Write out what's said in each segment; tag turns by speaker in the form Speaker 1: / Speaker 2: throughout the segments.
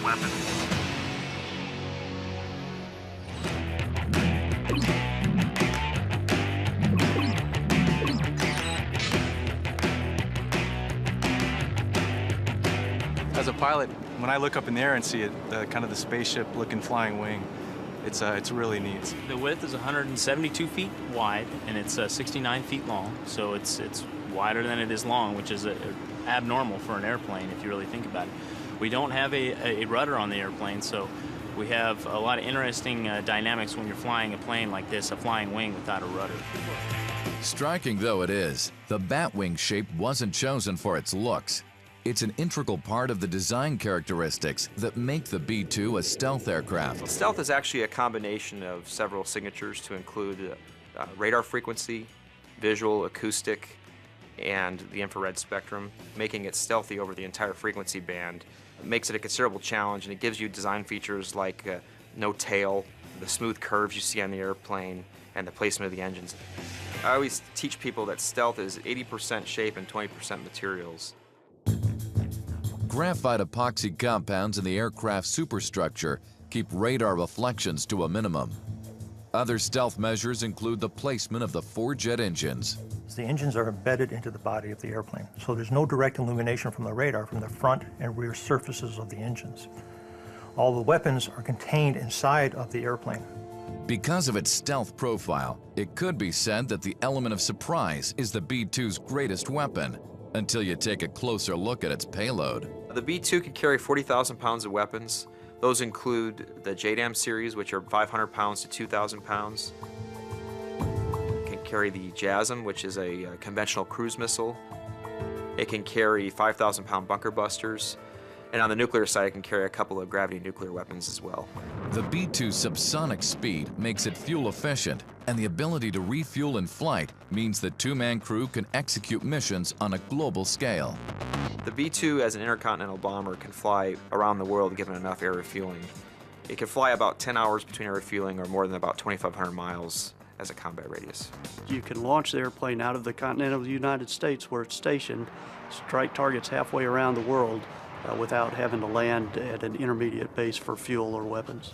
Speaker 1: weapon.
Speaker 2: As a pilot, when I look up in the air and see it, kind of the spaceship-looking flying wing, it's really neat.
Speaker 3: The width is 172 feet wide, and it's 69 feet long, so it's wider than it is long, which is abnormal for an airplane if you really think about it. We don't have a rudder on the airplane, so we have a lot of interesting dynamics when you're flying a plane like this, a flying wing without a rudder.
Speaker 4: Striking though it is, the batwing shape wasn't chosen for its looks. It's an integral part of the design characteristics that make the B-2 a stealth aircraft.
Speaker 5: Well, stealth is actually a combination of several signatures to include radar frequency, visual, acoustic, and the infrared spectrum, making it stealthy over the entire frequency band. It makes it a considerable challenge, and it gives you design features like no tail, the smooth curves you see on the airplane, and the placement of the engines. I always teach people that stealth is 80% shape and 20% materials.
Speaker 4: Graphite epoxy compounds in the aircraft's superstructure keep radar reflections to a minimum. Other stealth measures include the placement of the 4 jet engines.
Speaker 6: The engines are embedded into the body of the airplane, so there's no direct illumination from the radar from the front and rear surfaces of the engines. All the weapons are contained inside of the airplane.
Speaker 4: Because of its stealth profile, it could be said that the element of surprise is the B-2's greatest weapon, until you take a closer look at its payload.
Speaker 5: The B-2 can carry 40,000 pounds of weapons. Those include the JDAM series, which are 500 pounds to 2,000 pounds. It can carry the JASM, which is a conventional cruise missile. It can carry 5,000-pound bunker busters. And on the nuclear side, it can carry a couple of gravity nuclear weapons as well.
Speaker 4: The B-2's subsonic speed makes it fuel efficient, and the ability to refuel in flight means the 2-man crew can execute missions on a global scale.
Speaker 5: The B-2, as an intercontinental bomber, can fly around the world given enough air refueling. It can fly about 10 hours between air refueling, or more than about 2,500 miles as a combat radius.
Speaker 7: You can launch the airplane out of the continental United States where it's stationed, strike targets halfway around the world without having to land at an intermediate base for fuel or weapons.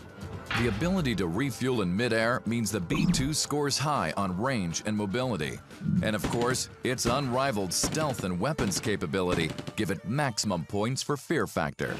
Speaker 4: The ability to refuel in midair means the B-2 scores high on range and mobility. And of course, its unrivaled stealth and weapons capability give it maximum points for fear factor.